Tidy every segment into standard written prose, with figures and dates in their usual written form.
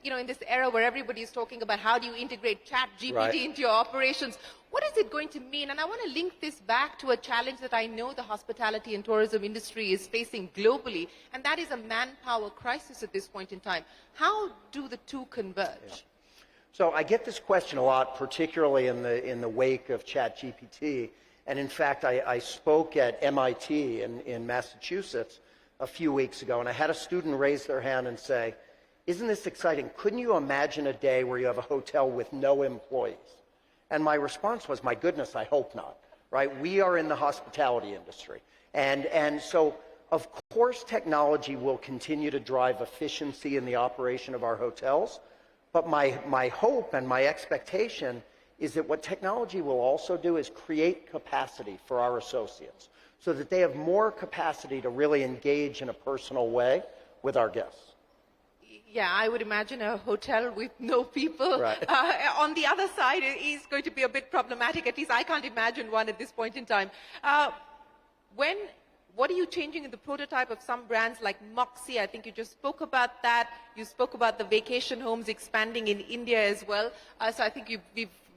in this era where everybody is talking about how do you integrate chat GPT into your operations, what is it going to mean? And I want to link this back to a challenge that I know the hospitality and tourism industry is facing globally, and that is a manpower crisis at this point in time. How do the two converge? So I get this question a lot, particularly in the wake of ChatGPT. And in fact, I spoke at MIT in Massachusetts a few weeks ago, and I had a student raise their hand and say, "Isn't this exciting? Couldn't you imagine a day where you have a hotel with no employees?" And my response was, "My goodness, I hope not." Right? We are in the hospitality industry, and so of course technology will continue to drive efficiency in the operation of our hotels. But my hope and my expectation is that what technology will also do is create capacity for our associates so that they have more capacity to really engage in a personal way with our guests. Yeah, I would imagine a hotel with no people. Right. On the other side, it is going to be a bit problematic. At least I can't imagine one at this point in time. What are you changing in the prototype of some brands like Moxy? I think you just spoke about that. You spoke about the vacation homes expanding in India as well. So I think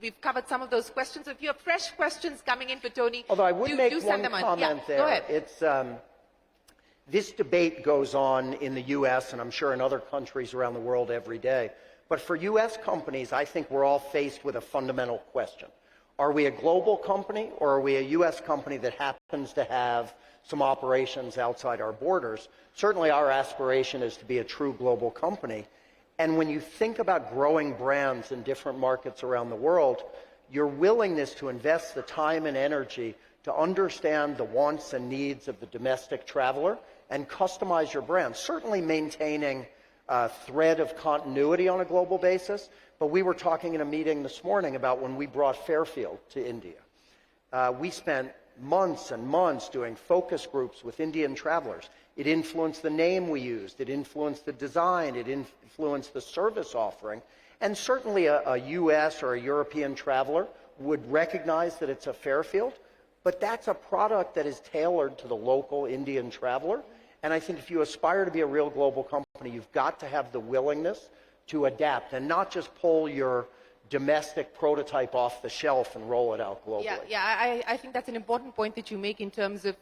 we've covered some of those questions. If you have fresh questions coming in for Tony, although I would make send one them comment there. Go ahead. It's this debate goes on in the U.S. and I'm sure in other countries around the world every day. But for U.S. companies, I think we're all faced with a fundamental question. Are we a global company, or are we a U.S. company that happens to have some operations outside our borders? Certainly our aspiration is to be a true global company. And when you think about growing brands in different markets around the world, your willingness to invest the time and energy to understand the wants and needs of the domestic traveler and customize your brand, certainly maintaining a thread of continuity on a global basis. But we were talking in a meeting this morning about when we brought Fairfield to India. We spent months and months doing focus groups with Indian travelers. It influenced the name we used, it influenced the design, it influenced the service offering. And certainly a US or a European traveler would recognize that it's a Fairfield, but that's a product that is tailored to the local Indian traveler. And I think if you aspire to be a real global company, you've got to have the willingness to adapt and not just pull your domestic prototype off the shelf and roll it out globally. I think that's an important point that you make in terms of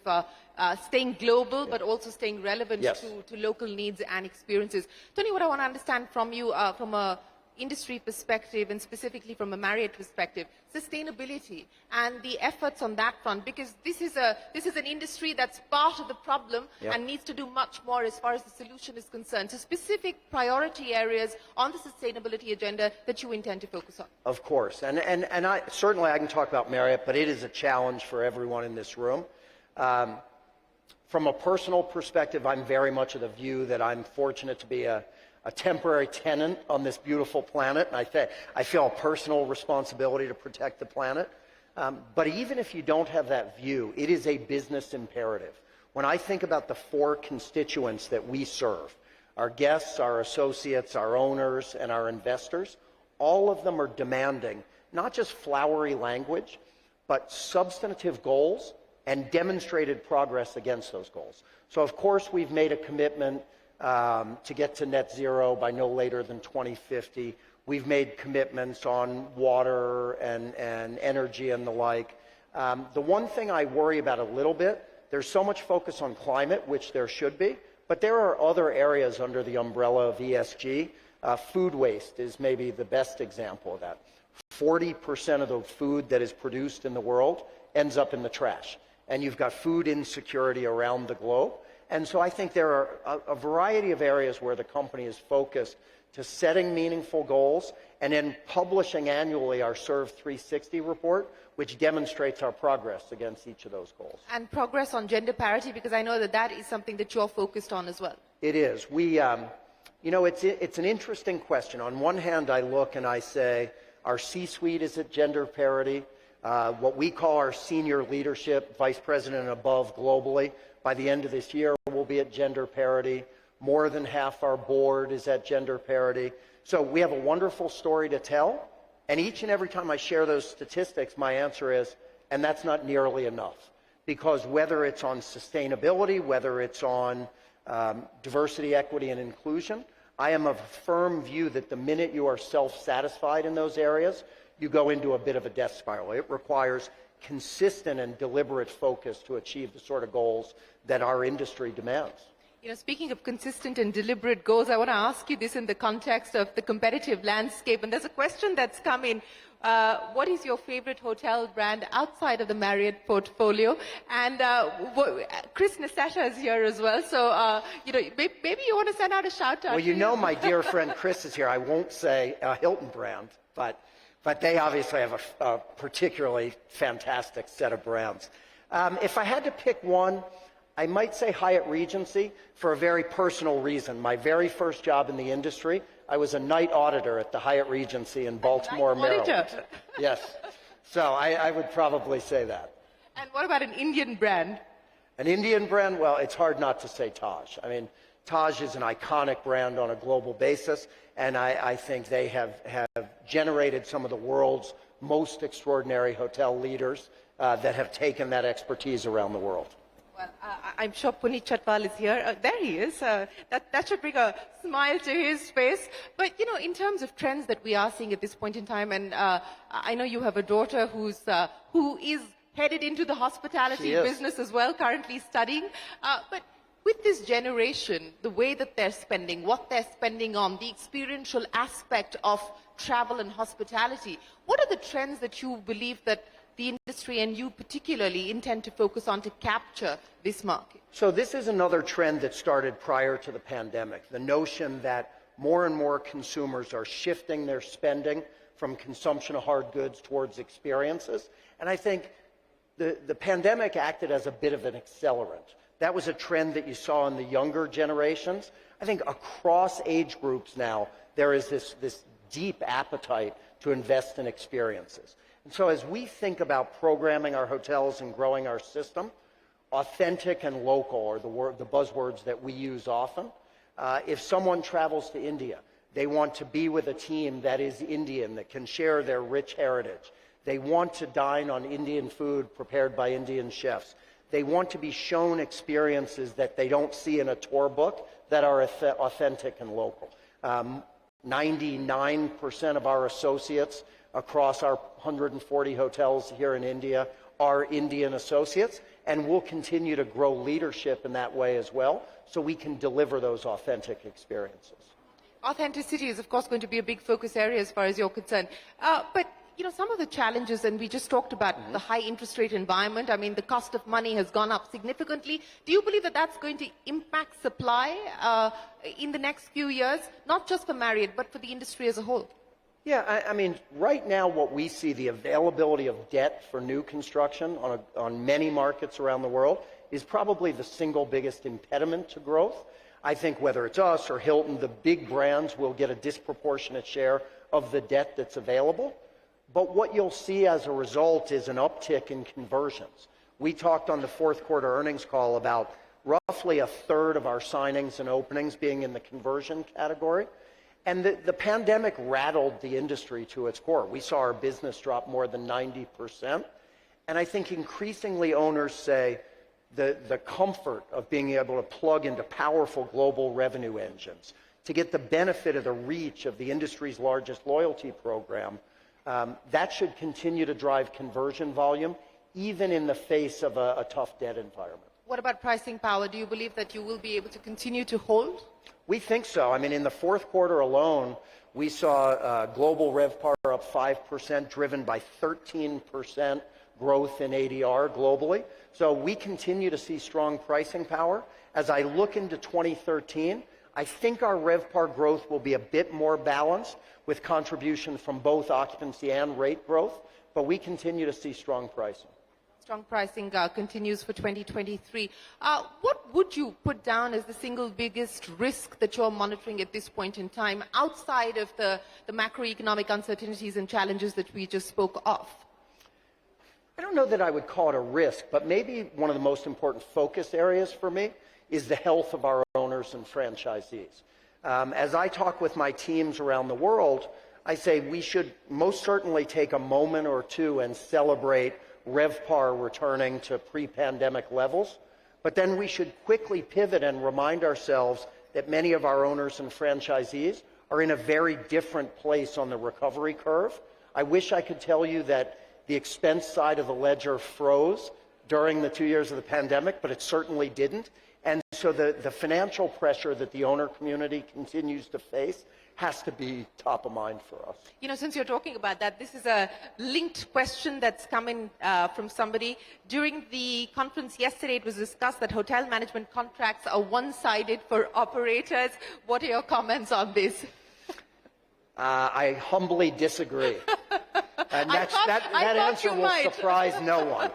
staying global, but also staying relevant to local needs and experiences. Tony, what I want to understand from you, from a industry perspective and specifically from a Marriott perspective, sustainability and the efforts on that front, because this is an industry that's part of the problem and needs to do much more as far as the solution is concerned. So specific priority areas on the sustainability agenda that you intend to focus on. Of course, and I certainly I can talk about Marriott, but it is a challenge for everyone in this room. From a personal perspective, I'm very much of the view that I'm fortunate to be a temporary tenant on this beautiful planet, and I feel a personal responsibility to protect the planet. But even if you don't have that view, it is a business imperative. When I think about the four constituents that we serve, our guests, our associates, our owners, and our investors, all of them are demanding not just flowery language, but substantive goals and demonstrated progress against those goals. So of course we've made a commitment to get to net zero by no later than 2050. We've made commitments on water and energy and the like. The one thing I worry about a little bit, there's so much focus on climate, which there should be, but there are other areas under the umbrella of ESG. Food waste is maybe the best example of that. 40% of the food that is produced in the world ends up in the trash. And you've got food insecurity around the globe. And so I think there are a variety of areas where the company is focused to setting meaningful goals and then publishing annually our Serve 360 report, which demonstrates our progress against each of those goals. And progress on gender parity, because I know that that is something that you're focused on as well. It is. It's an interesting question. On one hand, I look and I say our C-suite is at gender parity. What we call our senior leadership, vice president and above globally, by the end of this year, we'll be at gender parity. More than half our board is at gender parity. So we have a wonderful story to tell. And each and every time I share those statistics, my answer is, and that's not nearly enough. Because whether it's on sustainability, whether it's on diversity, equity, and inclusion, I am of a firm view that the minute you are self-satisfied in those areas, you go into a bit of a death spiral. It requires consistent and deliberate focus to achieve the sort of goals that our industry demands. You know, speaking of consistent and deliberate goals, I want to ask you this in the context of the competitive landscape. And there's a question that's come in. What is your favorite hotel brand outside of the Marriott portfolio? And Chris Nassetta is here as well. So, you know, maybe you want to send out a shout out. Well, you know, my dear friend Chris is here. I won't say a Hilton brand, but they obviously have a particularly fantastic set of brands. If I had to pick one, I might say Hyatt Regency for a very personal reason. My very first job in the industry, I was a night auditor at the Hyatt Regency in Baltimore, Maryland. Yes. So I would probably say that. And what about an Indian brand? An Indian brand? Well, it's hard not to say Taj. I mean, Taj is an iconic brand on a global basis, and I think they have generated some of the world's most extraordinary hotel leaders that have taken that expertise around the world. Well, I'm sure Puneet Chhatwal is here. There he is. That should bring a smile to his face. But, you know, in terms of trends that we are seeing at this point in time, and I know you have a daughter who is headed into the hospitality business as well, currently studying. But with this generation, the way that they're spending, what they're spending on, the experiential aspect of travel and hospitality, what are the trends that you believe that the industry and you particularly intend to focus on to capture this market? So this is another trend that started prior to the pandemic, the notion that more and more consumers are shifting their spending from consumption of hard goods towards experiences. And I think the pandemic acted as a bit of an accelerant. That was a trend that you saw in the younger generations. I think across age groups now, there is this deep appetite to invest in experiences. And so as we think about programming our hotels and growing our system, authentic and local are the buzzwords that we use often. If someone travels to India, they want to be with a team that is Indian, that can share their rich heritage. They want to dine on Indian food prepared by Indian chefs. They want to be shown experiences that they don't see in a tour book that are authentic and local. 99% of our associates across our 140 hotels here in India are Indian associates, and we'll continue to grow leadership in that way as well, so we can deliver those authentic experiences. Authenticity is, of course, going to be a big focus area as far as you're concerned. But, you know, some of the challenges, and we just talked about the high interest rate environment. I mean, the cost of money has gone up significantly. Do you believe that that's going to impact supply in the next few years, not just for Marriott, but for the industry as a whole? Yeah, I mean, right now what we see, the availability of debt for new construction on many markets around the world is probably the single biggest impediment to growth. I think whether it's us or Hilton, the big brands will get a disproportionate share of the debt that's available. But what you'll see as a result is an uptick in conversions. We talked on the fourth quarter earnings call about roughly a third of our signings and openings being in the conversion category. And the pandemic rattled the industry to its core. We saw our business drop more than 90%. And I think increasingly owners say the comfort of being able to plug into powerful global revenue engines, to get the benefit of the reach of the industry's largest loyalty program, that should continue to drive conversion volume, even in the face of a tough debt environment. What about pricing power? Do you believe that you will be able to continue to hold? We think so. I mean, in the fourth quarter alone, we saw global RevPAR up 5%, driven by 13% growth in ADR globally. So we continue to see strong pricing power. As I look into 2013, I think our RevPAR growth will be a bit more balanced with contribution from both occupancy and rate growth, but we continue to see strong pricing. Strong pricing continues for 2023. What would you put down as the single biggest risk that you're monitoring at this point in time, outside of the macroeconomic uncertainties and challenges that we just spoke of? I don't know that I would call it a risk, but maybe one of the most important focus areas for me is the health of our owners and franchisees. As I talk with my teams around the world, I say we should most certainly take a moment or two and celebrate RevPAR returning to pre-pandemic levels, but then we should quickly pivot and remind ourselves that many of our owners and franchisees are in a very different place on the recovery curve. I wish I could tell you that the expense side of the ledger froze during the 2 years of the pandemic, but it certainly didn't. And so the financial pressure that the owner community continues to face has to be top of mind for us. You know, since you're talking about that, this is a linked question that's come in from somebody. During the conference yesterday, it was discussed that hotel management contracts are one-sided for operators. What are your comments on this? I humbly disagree. And that answer will surprise no one.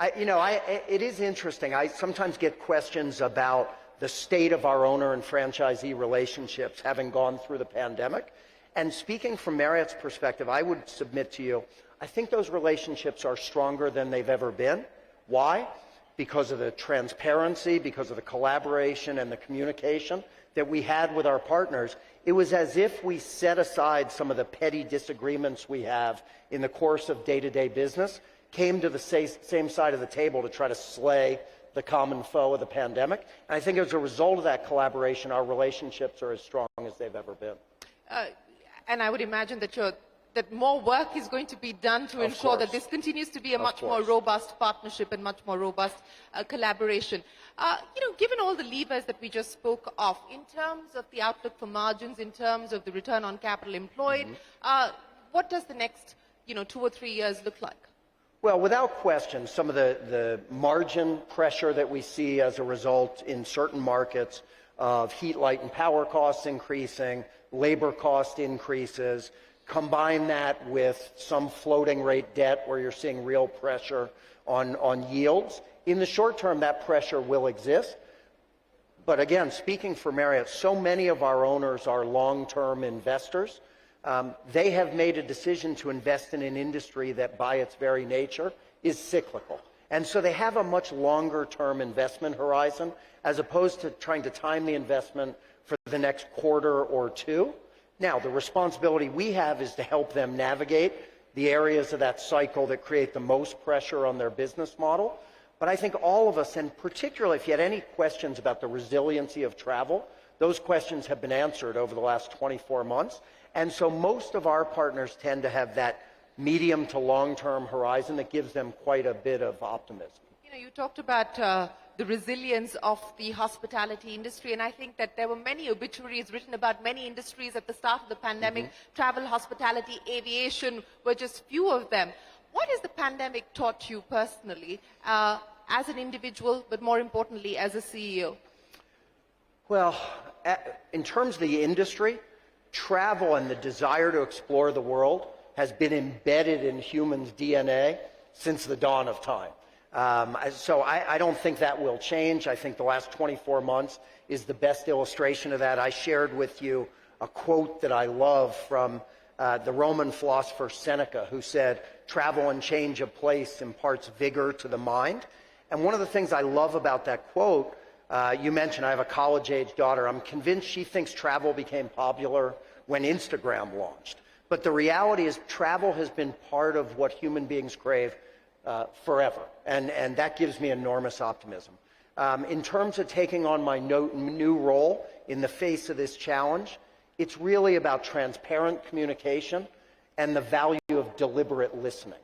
It is interesting. I sometimes get questions about the state of our owner and franchisee relationships having gone through the pandemic. And speaking from Marriott's perspective, I would submit to you, I think those relationships are stronger than they've ever been. Why? Because of the transparency, because of the collaboration and the communication that we had with our partners. It was as if we set aside some of the petty disagreements we have in the course of day-to-day business, came to the same side of the table to try to slay the common foe of the pandemic. And I think as a result of that collaboration, our relationships are as strong as they've ever been. And I would imagine that more work is going to be done to ensure that this continues to be a much more robust partnership and much more robust collaboration. Given all the levers that we just spoke of, in terms of the outlook for margins, in terms of the return on capital employed, what does the next 2 or 3 years look like? Well, without question, some of the margin pressure that we see as a result in certain markets of heat, light, and power costs increasing, labor cost increases, combine that with some floating rate debt where you're seeing real pressure on yields. In the short term, that pressure will exist. But again, speaking for Marriott, so many of our owners are long-term investors. They have made a decision to invest in an industry that by its very nature is cyclical. And so they have a much longer term investment horizon as opposed to trying to time the investment for the next quarter or two. Now, the responsibility we have is to help them navigate the areas of that cycle that create the most pressure on their business model. But I think all of us, and particularly if you had any questions about the resiliency of travel, those questions have been answered over the last 24 months. And so most of our partners tend to have that medium to long-term horizon that gives them quite a bit of optimism. You talked about the resilience of the hospitality industry, and I think that there were many obituaries written about many industries at the start of the pandemic. Travel, hospitality, aviation were just few of them. What has the pandemic taught you personally as an individual, but more importantly as a CEO? Well, in terms of the industry, travel and the desire to explore the world has been embedded in humans' DNA since the dawn of time. So I don't think that will change. I think the last 24 months is the best illustration of that. I shared with you a quote that I love from the Roman philosopher Seneca, who said, "Travel and change of place imparts vigor to the mind." And one of the things I love about that quote, you mentioned I have a college-age daughter. I'm convinced she thinks travel became popular when Instagram launched. But the reality is travel has been part of what human beings crave forever. And that gives me enormous optimism. In terms of taking on my new role in the face of this challenge, it's really about transparent communication and the value of deliberate listening.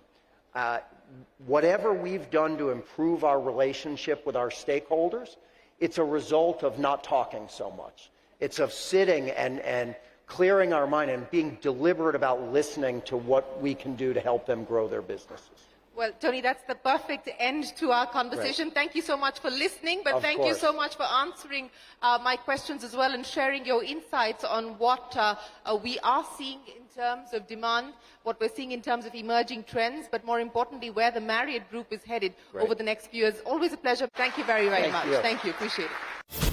Whatever we've done to improve our relationship with our stakeholders, it's a result of not talking so much. It's of sitting and clearing our mind and being deliberate about listening to what we can do to help them grow their businesses. Well, Tony, that's the perfect end to our conversation. Right. Thank you so much for listening, but thank you so much for answering my questions as well and sharing your insights on what we are seeing in terms of demand, what we're seeing in terms of emerging trends, but more importantly, where the Marriott Group is headed over the next few years. Always a pleasure. Thank you very, very much. Thank you. Appreciate it.